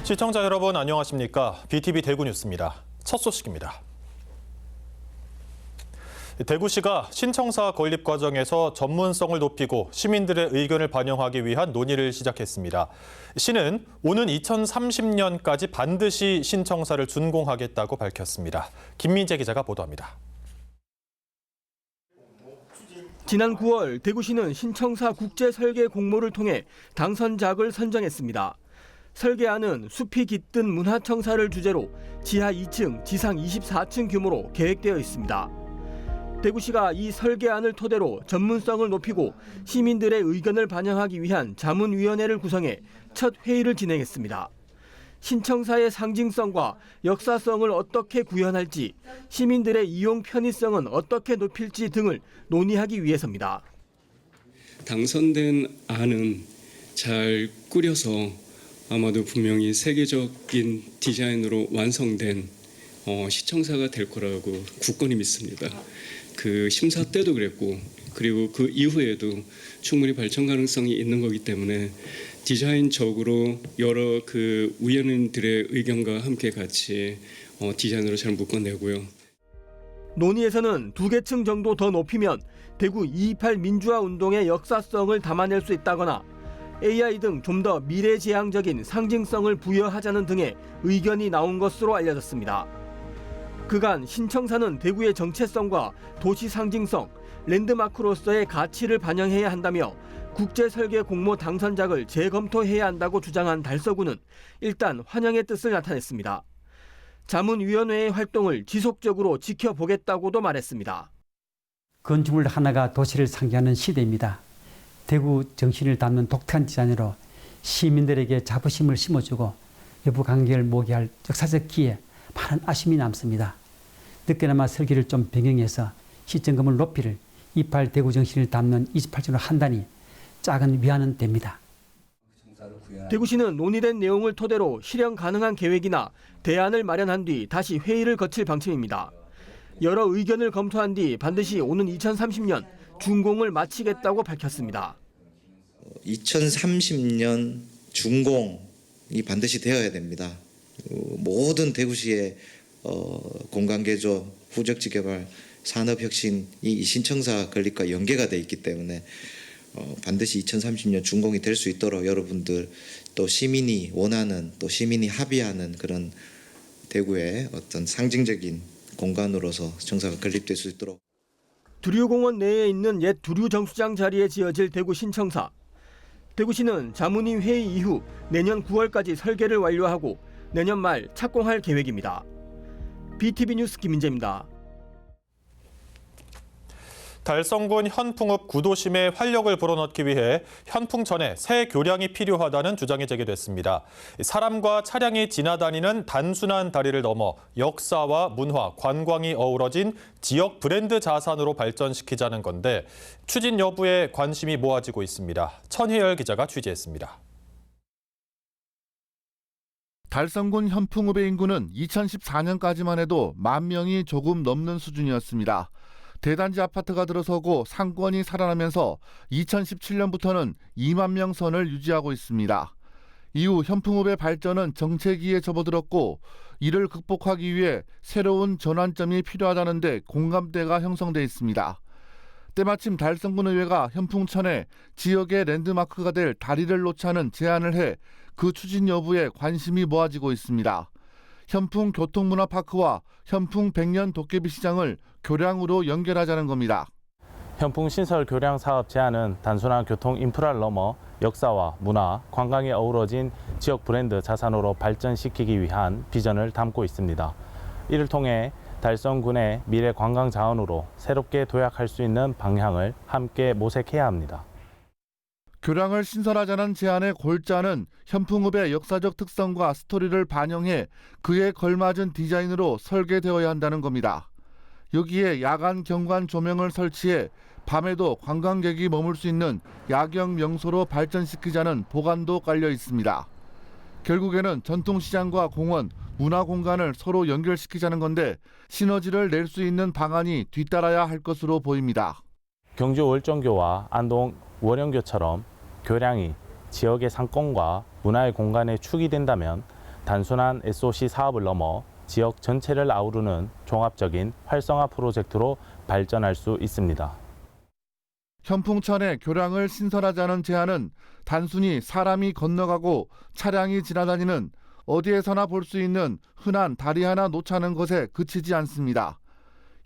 시청자 여러분 안녕하십니까? BTV 대구 뉴스입니다. 첫 소식입니다. 대구시가 신청사 건립 과정에서 전문성을 높이고 시민들의 의견을 반영하기 위한 논의를 시작했습니다. 시는 오는 2030년까지 반드시 신청사를 준공하겠다고 밝혔습니다. 김민재 기자가 보도합니다. 지난 9월 대구시는 신청사 국제 설계 공모를 통해 당선작을 선정했습니다. 설계안은 숲이 깃든 문화청사를 주제로 지하 2층, 지상 24층 규모로 계획되어 있습니다. 대구시가 이 설계안을 토대로 전문성을 높이고 시민들의 의견을 반영하기 위한 자문위원회를 구성해 첫 회의를 진행했습니다. 신청사의 상징성과 역사성을 어떻게 구현할지, 시민들의 이용 편의성은 어떻게 높일지 등을 논의하기 위해서입니다. 당선된 안은 잘 꾸려서 아마도 분명히 세계적인 디자인으로 완성된 시청사가 될 거라고 굳건히 믿습니다. 그 심사 때도 그랬고, 그리고 그 이후에도 충분히 발전 가능성이 있는 거기 때문에 디자인적으로 여러 그 위원님들의 의견과 함께 같이 디자인으로 잘 묶어내고요. 논의에서는 2계층 정도 더 높이면 대구 2.28 민주화 운동의 역사성을 담아낼 수 있다거나 AI 등 좀 더 미래지향적인 상징성을 부여하자는 등의 의견이 나온 것으로 알려졌습니다. 그간 신청사는 대구의 정체성과 도시 상징성, 랜드마크로서의 가치를 반영해야 한다며 국제설계 공모 당선작을 재검토해야 한다고 주장한 달서구는 일단 환영의 뜻을 나타냈습니다. 자문위원회의 활동을 지속적으로 지켜보겠다고도 말했습니다. 건축물 하나가 도시를 상징하는 시대입니다. 대구 정신을 담는 독특한 디자인으로 시민들에게 자부심을 심어주고 외부 관계를 모기할 역사적 기회, 많은 아쉬움이 남습니다. 늦게나마 설계를 좀 변경해서 시점금을 높이를 2.28 대구 정신을 담는 28주로 한다니 작은 위안은 됩니다. 대구시는 논의된 내용을 토대로 실현 가능한 계획이나 대안을 마련한 뒤 다시 회의를 거칠 방침입니다. 여러 의견을 검토한 뒤 반드시 오는 2030년 준공을 마치겠다고 밝혔습니다. 2030년 준공이 반드시 되어야 됩니다. 모든 대구시의 공간개조, 후적지 개발, 산업혁신이 이 신청사 건립과 연계가 돼 있기 때문에 반드시 2030년 준공이 될 수 있도록 여러분들 또 시민이 원하는 또 시민이 합의하는 그런 대구의 어떤 상징적인 공간으로서 청사가 건립될 수 있도록. 두류공원 내에 있는 옛 두류정수장 자리에 지어질 대구 신청사. 대구시는 자문위 회의 이후 내년 9월까지 설계를 완료하고 내년 말 착공할 계획입니다. BTV 뉴스 김민재입니다. 달성군 현풍읍 구도심에 활력을 불어넣기 위해 현풍천에 새 교량이 필요하다는 주장이 제기됐습니다. 사람과 차량이 지나다니는 단순한 다리를 넘어 역사와 문화, 관광이 어우러진 지역 브랜드 자산으로 발전시키자는 건데 추진 여부에 관심이 모아지고 있습니다. 천혜열 기자가 취재했습니다. 달성군 현풍읍의 인구는 2014년까지만 해도 10,000명이 조금 넘는 수준이었습니다. 대단지 아파트가 들어서고 상권이 살아나면서 2017년부터는 2만 명 선을 유지하고 있습니다. 이후 현풍읍의 발전은 정체기에 접어들었고 이를 극복하기 위해 새로운 전환점이 필요하다는데 공감대가 형성돼 있습니다. 때마침 달성군 의회가 현풍천에 지역의 랜드마크가 될 다리를 놓자는 제안을 해 그 추진 여부에 관심이 모아지고 있습니다. 현풍 교통문화파크와 현풍 백년 도깨비 시장을 교량으로 연결하자는 겁니다. 현풍 신설 교량 사업 제안은 단순한 교통 인프라를 넘어 역사와 문화, 관광이 어우러진 지역 브랜드 자산으로 발전시키기 위한 비전을 담고 있습니다. 이를 통해 달성군의 미래 관광 자원으로 새롭게 도약할 수 있는 방향을 함께 모색해야 합니다. 교량을 신설하자는 제안의 골자는 현풍읍의 역사적 특성과 스토리를 반영해 그에 걸맞은 디자인으로 설계되어야 한다는 겁니다. 여기에 야간 경관 조명을 설치해 밤에도 관광객이 머물 수 있는 야경 명소로 발전시키자는 보관도 깔려 있습니다. 결국에는 전통시장과 공원, 문화공간을 서로 연결시키자는 건데 시너지를 낼 수 있는 방안이 뒤따라야 할 것으로 보입니다. 경주 월정교와 안동 원영교처럼 교량이 지역의 상권과 문화의 공간에 축이 된다면 단순한 SOC 사업을 넘어 지역 전체를 아우르는 종합적인 활성화 프로젝트로 발전할 수 있습니다. 현풍천의 교량을 신설하자는 제안은 단순히 사람이 건너가고 차량이 지나다니는 어디에서나 볼 수 있는 흔한 다리 하나 놓자는 것에 그치지 않습니다.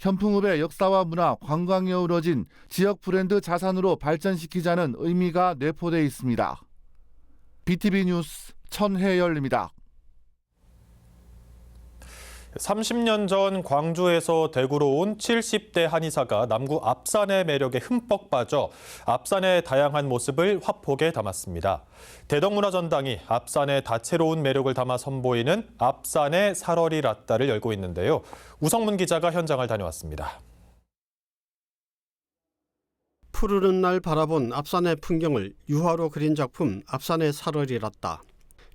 현풍읍의 역사와 문화, 관광이 어우러진 지역 브랜드 자산으로 발전시키자는 의미가 내포되어 있습니다. BTV 뉴스 천혜열입니다. 30년 전 광주에서 대구로 온 70대 한의사가 남구 압산의 매력에 흠뻑 빠져 압산의 다양한 모습을 화폭에 담았습니다. 대덕문화전당이 압산의 다채로운 매력을 담아 선보이는 압산의 살얼이 라따를 열고 있는데요. 우성문 기자가 현장을 다녀왔습니다. 푸르른 날 바라본 압산의 풍경을 유화로 그린 작품 압산의 살얼이 라따.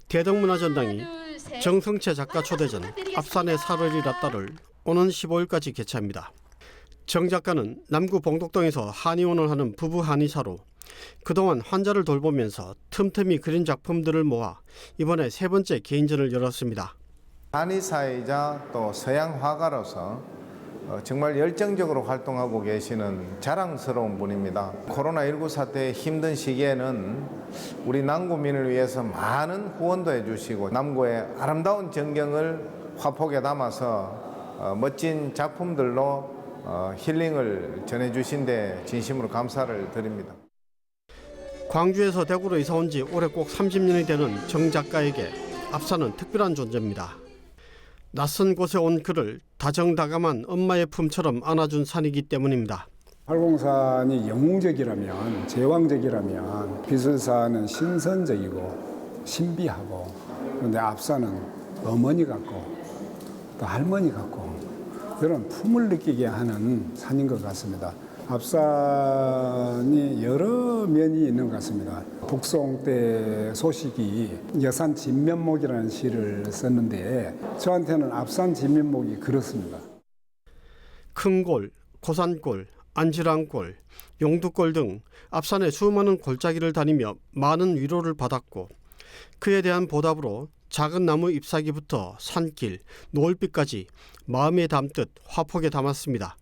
대덕문화전당이 정성채 작가 초대전 압산의 살얼이 라따를 오는 15일까지 개최합니다. 정 작가는 남구 봉독동에서 한의원을 하는 부부 한의사로 그동안 환자를 돌보면서 틈틈이 그린 작품들을 모아 이번에 세 번째 개인전을 열었습니다. 한의사이자 또 서양 화가로서 정말 열정적으로 활동하고 계시는 자랑스러운 분입니다. 코로나19 사태의 힘든 시기에는 우리 남구민을 위해서 많은 후원도 해주시고 남구의 아름다운 전경을 화폭에 담아서 멋진 작품들로 힐링을 전해주신 데 진심으로 감사를 드립니다. 광주에서 대구로 이사 온 지 올해 꼭 30년이 되는 정 작가에게 압산은 특별한 존재입니다. 낯선 곳에 온 그를 다정다감한 엄마의 품처럼 안아준 산이기 때문입니다. 팔공산이 영웅적이라면, 제왕적이라면 비설사는 신선적이고 신비하고, 그런데 압산은 어머니 같고 또 할머니 같고 그런 품을 느끼게 하는 산인 것 같습니다. 압산이 여러 면이 있는 것 같습니다. 북송 때 소식이 여산 진면목이라는 시를 썼는데 저한테는 압산 진면목이 그렇습니다. 큰골, 고산골, 안지랑골, 용두골 등 압산의 수많은 골짜기를 다니며 많은 위로를 받았고 그에 대한 보답으로 작은 나무 잎사귀부터 산길, 노을빛까지 마음에 담듯 화폭에 담았습니다.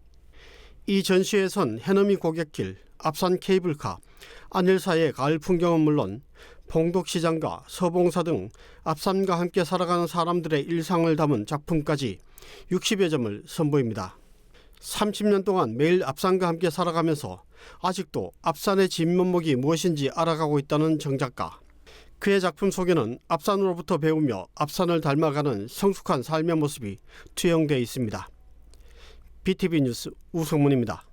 이 전시에선 해넘이 고갯길, 압산 케이블카, 안일사의 가을 풍경은 물론 봉독시장과 서봉사 등 압산과 함께 살아가는 사람들의 일상을 담은 작품까지 60여 점을 선보입니다. 30년 동안 매일 압산과 함께 살아가면서 아직도 압산의 진면목이 무엇인지 알아가고 있다는 정 작가. 그의 작품 속에는 압산으로부터 배우며 압산을 닮아가는 성숙한 삶의 모습이 투영되어 있습니다. BTV 뉴스 우성문입니다.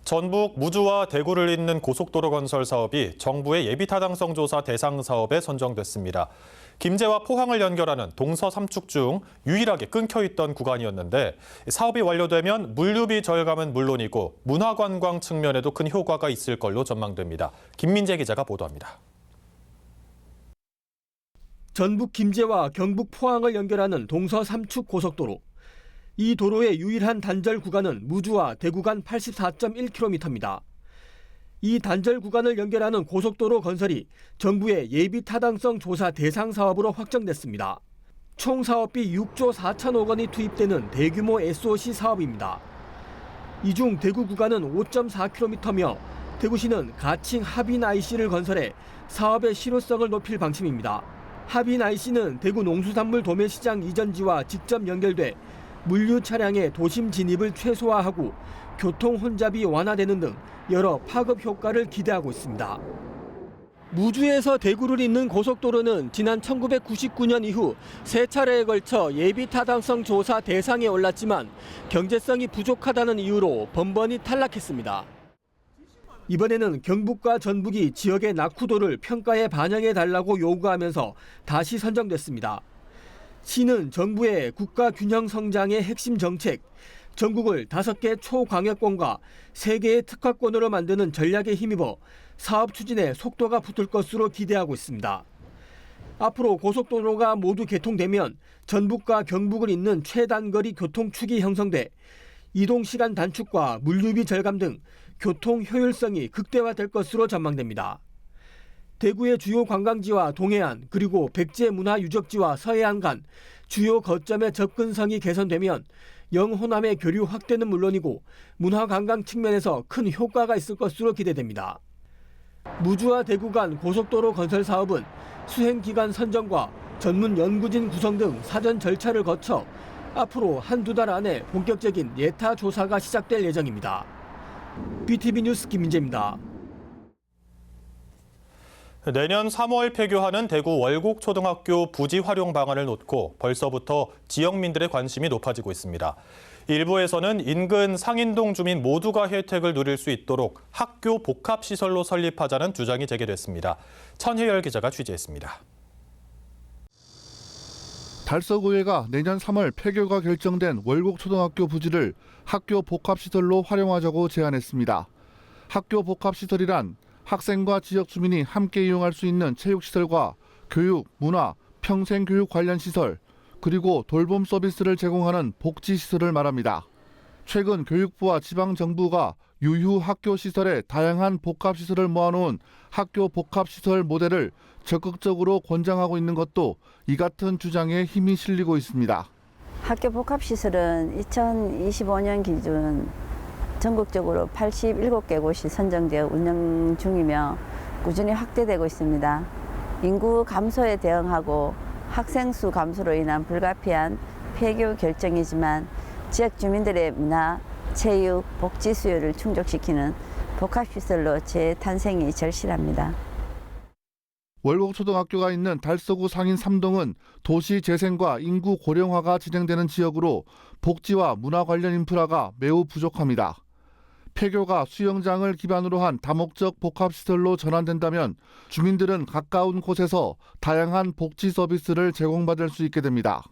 전북 무주와 대구를 잇는 고속도로 건설 사업이 정부의 예비타당성 조사 대상 사업에 선정됐습니다. 김제와 포항을 연결하는 동서 3축 중 유일하게 끊겨있던 구간이었는데 사업이 완료되면 물류비 절감은 물론이고 문화관광 측면에도 큰 효과가 있을 걸로 전망됩니다. 김민재 기자가 보도합니다. 전북 김제와 경북 포항을 연결하는 동서 3축 고속도로. 이 도로의 유일한 단절 구간은 무주와 대구 간 84.1km입니다. 이 단절 구간을 연결하는 고속도로 건설이 정부의 예비타당성 조사 대상 사업으로 확정됐습니다. 총 사업비 6조 4천억 원이 투입되는 대규모 SOC 사업입니다. 이 중 대구 구간은 5.4km며 대구시는 가칭 하빈 IC를 건설해 사업의 실효성을 높일 방침입니다. 하빈 IC는 대구 농수산물 도매시장 이전지와 직접 연결돼 물류 차량의 도심 진입을 최소화하고 교통 혼잡이 완화되는 등 여러 파급 효과를 기대하고 있습니다. 무주에서 대구를 잇는 고속도로는 지난 1999년 이후 세 차례에 걸쳐 예비타당성 조사 대상에 올랐지만 경제성이 부족하다는 이유로 번번이 탈락했습니다. 이번에는 경북과 전북이 지역의 낙후도를 평가에 반영해달라고 요구하면서 다시 선정됐습니다. 시는 정부의 국가균형성장의 핵심 정책, 전국을 5개 초광역권과 3개의 특화권으로 만드는 전략에 힘입어 사업 추진에 속도가 붙을 것으로 기대하고 있습니다. 앞으로 고속도로가 모두 개통되면 전북과 경북을 잇는 최단거리 교통축이 형성돼 이동시간 단축과 물류비 절감 등 교통 효율성이 극대화될 것으로 전망됩니다. 대구의 주요 관광지와 동해안 그리고 백제 문화유적지와 서해안 간 주요 거점의 접근성이 개선되면 영호남의 교류 확대는 물론이고 문화관광 측면에서 큰 효과가 있을 것으로 기대됩니다. 무주와 대구 간 고속도로 건설 사업은 수행기간 선정과 전문 연구진 구성 등 사전 절차를 거쳐 앞으로 한두 달 안에 본격적인 예타 조사가 시작될 예정입니다. BTV 뉴스 김민재입니다. 내년 3월 폐교하는 대구 월곡초등학교 부지 활용 방안을 놓고 벌써부터 지역민들의 관심이 높아지고 있습니다. 일부에서는 인근 상인동 주민 모두가 혜택을 누릴 수 있도록 학교 복합시설로 설립하자는 주장이 제기됐습니다. 천혜열 기자가 취재했습니다. 달서구회가 내년 3월 폐교가 결정된 월곡초등학교 부지를 학교 복합시설로 활용하자고 제안했습니다. 학교 복합시설이란 학생과 지역 주민이 함께 이용할 수 있는 체육시설과 교육, 문화, 평생교육 관련 시설, 그리고 돌봄 서비스를 제공하는 복지시설을 말합니다. 최근 교육부와 지방정부가 유휴 학교시설에 다양한 복합시설을 모아놓은 학교 복합시설 모델을 적극적으로 권장하고 있는 것도 이 같은 주장에 힘이 실리고 있습니다. 학교 복합시설은 2025년 기준 전국적으로 87개 곳이 선정되어 운영 중이며 꾸준히 확대되고 있습니다. 인구 감소에 대응하고 학생 수 감소로 인한 불가피한 폐교 결정이지만 지역 주민들의 문화, 체육, 복지 수요를 충족시키는 복합시설로 재탄생이 절실합니다. 월곡초등학교가 있는 달서구 상인 3동은 도시 재생과 인구 고령화가 진행되는 지역으로 복지와 문화 관련 인프라가 매우 부족합니다. 폐교가 수영장을 기반으로 한 다목적 복합시설로 전환된다면 주민들은 가까운 곳에서 다양한 복지 서비스를 제공받을 수 있게 됩니다.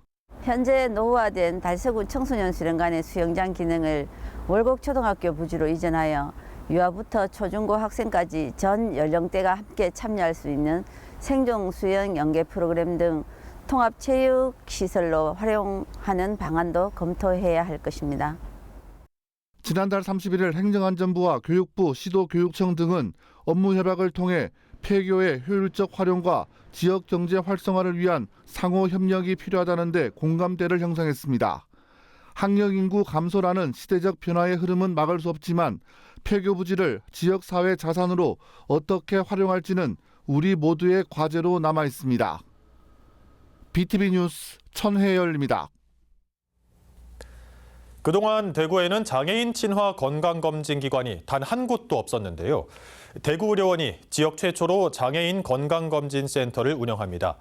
현재 노후화된 달서구 청소년 수련관의 수영장 기능을 월곡초등학교 부지로 이전하여 유아부터 초중고 학생까지 전 연령대가 함께 참여할 수 있는 생존 수영 연계 프로그램 등 통합 체육 시설로 활용하는 방안도 검토해야 할 것입니다. 지난달 31일 행정안전부와 교육부, 시도교육청 등은 업무 협약을 통해 폐교의 효율적 활용과 지역 경제 활성화를 위한 상호 협력이 필요하다는 데 공감대를 형성했습니다. 학령 인구 감소라는 시대적 변화의 흐름은 막을 수 없지만 폐교 부지를 지역사회 자산으로 어떻게 활용할지는 우리 모두의 과제로 남아 있습니다. BTV 뉴스 천혜열입니다. 그동안 대구에는 장애인 친화 건강검진기관이 단 한 곳도 없었는데요. 대구의료원이 지역 최초로 장애인 건강검진센터를 운영합니다.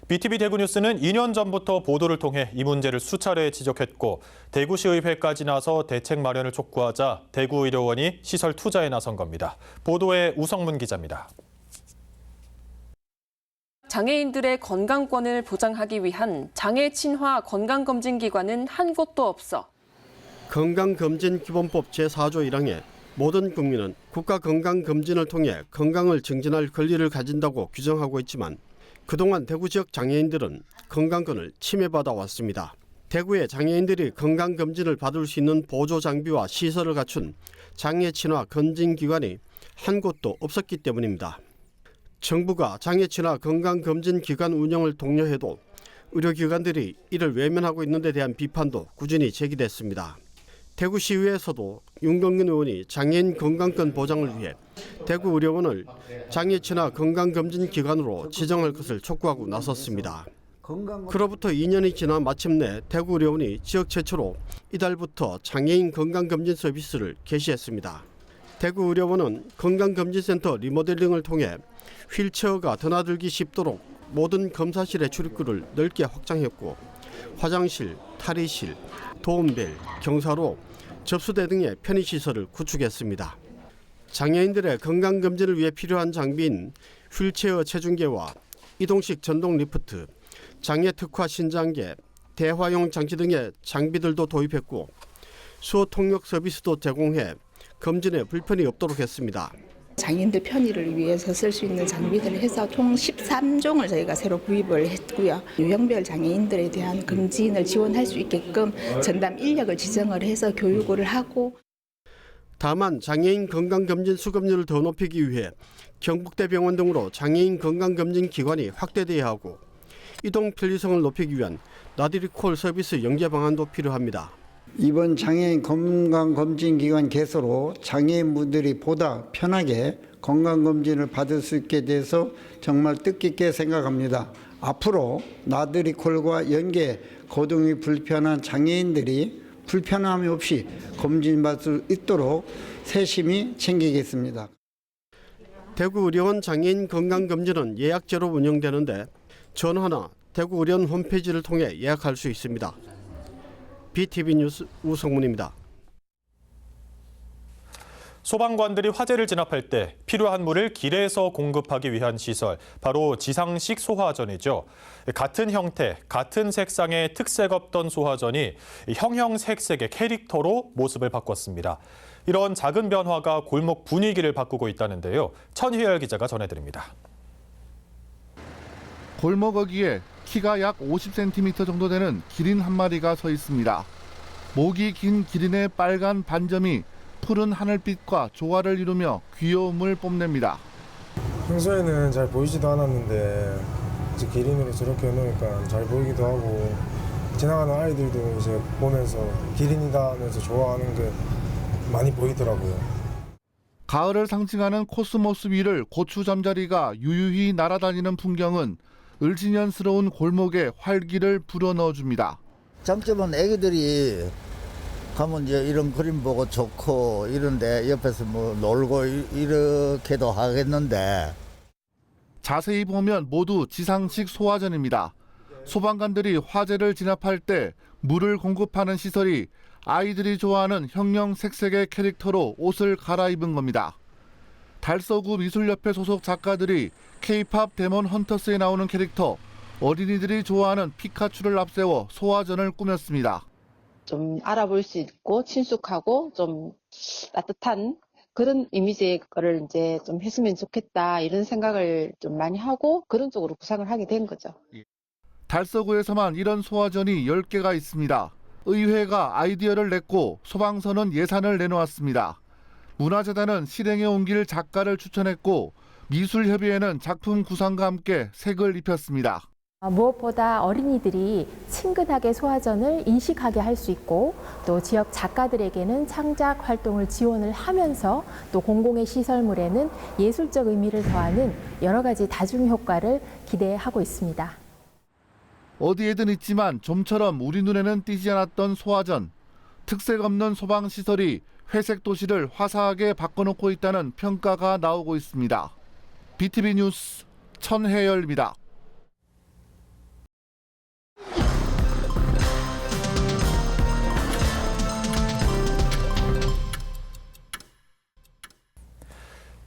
BTV 대구뉴스는 2년 전부터 보도를 통해 이 문제를 수차례 지적했고 대구시의회까지 나서 대책 마련을 촉구하자 대구의료원이 시설 투자에 나선 겁니다. 보도에 우성문 기자입니다. 장애인들의 건강권을 보장하기 위한 장애 친화 건강검진기관은 한 곳도 없어 건강검진기본법 제4조 1항에 모든 국민은 국가건강검진을 통해 건강을 증진할 권리를 가진다고 규정하고 있지만 그동안 대구 지역 장애인들은 건강권을 침해받아 왔습니다. 대구에 장애인들이 건강검진을 받을 수 있는 보조 장비와 시설을 갖춘 장애 친화 검진기관이 한 곳도 없었기 때문입니다. 정부가 장애 친화 건강검진기관 운영을 독려해도 의료기관들이 이를 외면하고 있는 데 대한 비판도 꾸준히 제기됐습니다. 대구시의회에서도 윤경근 의원이 장애인 건강권 보장을 위해 대구의료원을 장애 친화 건강검진기관으로 지정할 것을 촉구하고 나섰습니다. 그로부터 2년이 지나 마침내 대구의료원이 지역 최초로 이달부터 장애인 건강검진 서비스를 개시했습니다. 대구의료원은 건강검진센터 리모델링을 통해 휠체어가 드나들기 쉽도록 모든 검사실의 출입구를 넓게 확장했고 화장실, 탈의실, 도움벨, 경사로, 접수대 등의 편의시설을 구축했습니다. 장애인들의 건강검진을 위해 필요한 장비인 휠체어 체중계와 이동식 전동 리프트, 장애 특화 신장계, 대화용 장치 등의 장비들도 도입했고 수호 통역 서비스도 제공해 검진에 불편이 없도록 했습니다. 장애인들 편의를 위해서 쓸 수 있는 장비들을 해서 총 13종을 저희가 새로 구입을 했고요. 유형별 장애인들에 대한 검진을 지원할 수 있게끔 전담 인력을 지정을 해서 교육을 하고 다만 장애인 건강검진 수급률을 더 높이기 위해 경북대병원 등으로 장애인 건강검진 기관이 확대돼야 하고 이동 편리성을 높이기 위한 나들이 콜 서비스 연계 방안도 필요합니다. 이번 장애인 건강검진기관 개소로 장애인분들이 보다 편하게 건강검진을 받을 수 있게 돼서 정말 뜻깊게 생각합니다. 앞으로 나들이 콜과 연계 거동이 불편한 장애인들이 불편함이 없이 검진받을 수 있도록 세심히 챙기겠습니다. 대구의료원 장애인 건강검진은 예약제로 운영되는데 전화나 대구의료원 홈페이지를 통해 예약할 수 있습니다. BTV 뉴스 우성문입니다. 소방관들이 화재를 진압할 때 필요한 물을 길에서 공급하기 위한 시설, 바로 지상식 소화전이죠. 같은 형태, 같은 색상의 특색 없던 소화전이 형형색색의 캐릭터로 모습을 바꿨습니다. 이런 작은 변화가 골목 분위기를 바꾸고 있다는데요. 천희열 기자가 전해드립니다. 골목 어귀에 키가 약 50cm 정도 되는 기린 한 마리가 서 있습니다. 목이 긴 기린의 빨간 반점이 푸른 하늘빛과 조화를 이루며 귀여움을 뽐냅니다. 평소에는 잘 보이지도 않았는데 이제 기린으로 저렇게 해놓으니까 잘 보이기도 하고 지나가는 아이들도 이제 보면서 기린이다 하면서 좋아하는 게 많이 보이더라고요. 가을을 상징하는 코스모스 위를 고추 잠자리가 유유히 날아다니는 풍경은 을지년스러운 골목에 활기를 불어넣어줍니다. 장점은 애기들이 가면 이제 이런 그림 보고 좋고 이런데 옆에서 뭐 놀고 이렇게도 하겠는데. 자세히 보면 모두 지상식 소화전입니다. 소방관들이 화재를 진압할 때 물을 공급하는 시설이 아이들이 좋아하는 형형색색의 캐릭터로 옷을 갈아입은 겁니다. 달서구 미술협회 소속 작가들이 K-팝 데몬 헌터스에 나오는 캐릭터, 어린이들이 좋아하는 피카츄를 앞세워 소화전을 꾸몄습니다. 좀 알아볼 수 있고 친숙하고 좀 따뜻한 그런 이미지의 거를 이제 좀 했으면 좋겠다 이런 생각을 좀 많이 하고 그런 쪽으로 구상을 하게 된 거죠. 달서구에서만 이런 소화전이 10개가 있습니다. 의회가 아이디어를 냈고 소방서는 예산을 내놓았습니다. 문화재단은 실행에 옮길 작가를 추천했고 미술협의회는 작품 구상과 함께 색을 입혔습니다. 무엇보다 어린이들이 친근하게 소화전을 인식하게 할 수 있고 또 지역 작가들에게는 창작 활동을 지원을 하면서 또 공공의 시설물에는 예술적 의미를 더하는 여러 가지 다중 효과를 기대하고 있습니다. 어디에든 있지만 좀처럼 우리 눈에는 띄지 않았던 소화전. 특색 없는 소방시설이 회색 도시를 화사하게 바꿔놓고 있다는 평가가 나오고 있습니다. BTV 뉴스 천혜열입니다.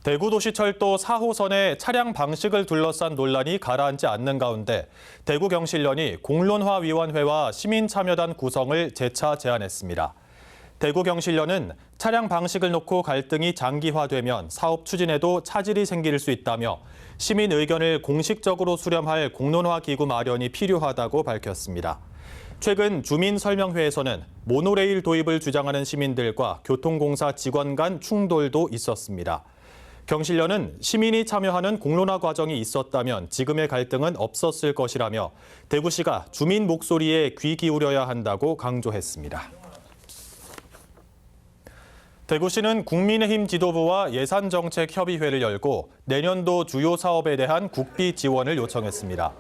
대구도시철도 4호선의 차량 방식을 둘러싼 논란이 가라앉지 않는 가운데 대구경실련이 공론화위원회와 시민참여단 구성을 재차 제안했습니다. 대구경실련은 차량 방식을 놓고 갈등이 장기화되면 사업 추진에도 차질이 생길 수 있다며 시민 의견을 공식적으로 수렴할 공론화기구 마련이 필요하다고 밝혔습니다. 최근 주민설명회에서는 모노레일 도입을 주장하는 시민들과 교통공사 직원 간 충돌도 있었습니다. 경실련은 시민이 참여하는 공론화 과정이 있었다면 지금의 갈등은 없었을 것이라며 대구시가 주민 목소리에 귀 기울여야 한다고 강조했습니다. 대구시는 국민의힘 지도부와 예산정책협의회를 열고 내년도 주요 사업에 대한 국비 지원을 요청했습니다.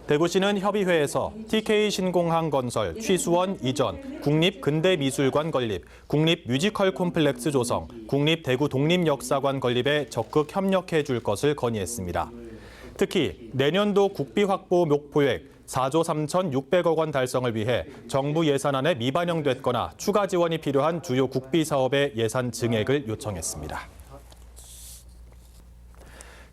대구시는 협의회에서 TK 신공항 건설, 취수원 이전, 국립근대미술관 건립, 국립뮤지컬 콤플렉스 조성, 국립대구 독립역사관 건립에 적극 협력해 줄 것을 건의했습니다. 특히 내년도 국비 확보 목표액 4조 3,600억 원 달성을 위해 정부 예산안에 미반영됐거나 추가 지원이 필요한 주요 국비 사업의 예산 증액을 요청했습니다.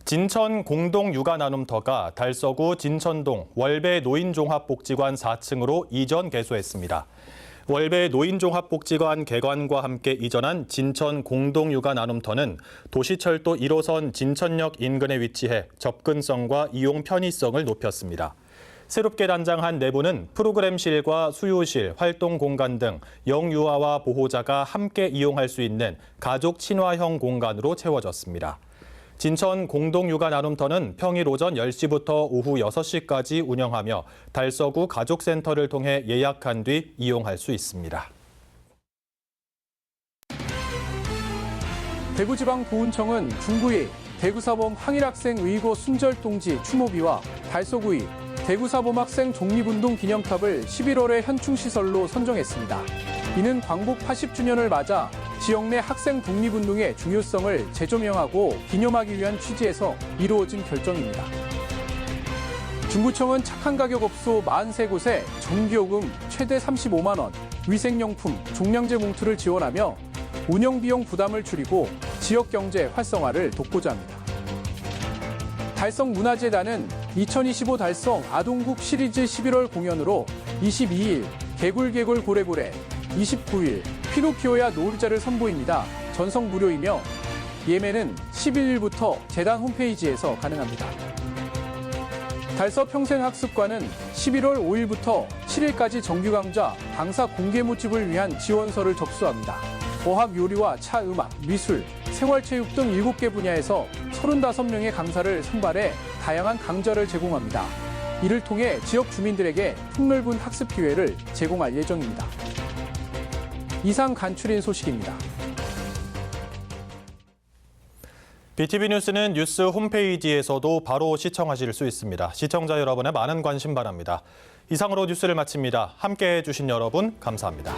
진천 공동 육아 나눔터가 달서구 진천동 월배 노인종합복지관 4층으로 이전 개소했습니다. 월배 노인종합복지관 개관과 함께 이전한 진천 공동 육아 나눔터는 도시철도 1호선 진천역 인근에 위치해 접근성과 이용 편의성을 높였습니다. 새롭게 단장한 내부는 프로그램실과 수요실, 활동 공간 등 영유아와 보호자가 함께 이용할 수 있는 가족 친화형 공간으로 채워졌습니다. 진천 공동육아 나눔터는 평일 오전 10시부터 오후 6시까지 운영하며 달서구 가족센터를 통해 예약한 뒤 이용할 수 있습니다. 대구지방보훈청은 중구의 대구사범 항일학생 의고 순절동지 추모비와 달서구의 대구사범 학생 독립운동 기념탑을 11월에 현충시설로 선정했습니다. 이는 광복 80주년을 맞아 지역 내 학생 독립운동의 중요성을 재조명하고 기념하기 위한 취지에서 이루어진 결정입니다. 중구청은 착한 가격 업소 43곳에 전기요금 최대 35만 원, 위생용품, 종량제 봉투를 지원하며 운영비용 부담을 줄이고 지역 경제 활성화를 돕고자 합니다. 달성문화재단은 2025 달성 아동국 시리즈 11월 공연으로 22일 개굴개굴 고래고래, 29일 피노키오야 노을자를 선보입니다. 전성 무료이며 예매는 11일부터 재단 홈페이지에서 가능합니다. 달서 평생학습관은 11월 5일부터 7일까지 정규 강좌 강사 공개 모집을 위한 지원서를 접수합니다. 어학 요리와 차 음악, 미술, 생활체육 등 7개 분야에서 35명의 강사를 선발해 다양한 강좌를 제공합니다. 이를 통해 지역 주민들에게 폭넓은 학습 기회를 제공할 예정입니다. 이상 간추린 소식입니다. BTV 뉴스는 뉴스 홈페이지에서도 바로 시청하실 수 있습니다. 시청자 여러분의 많은 관심 바랍니다. 이상으로 뉴스를 마칩니다. 함께해 주신 여러분 감사합니다.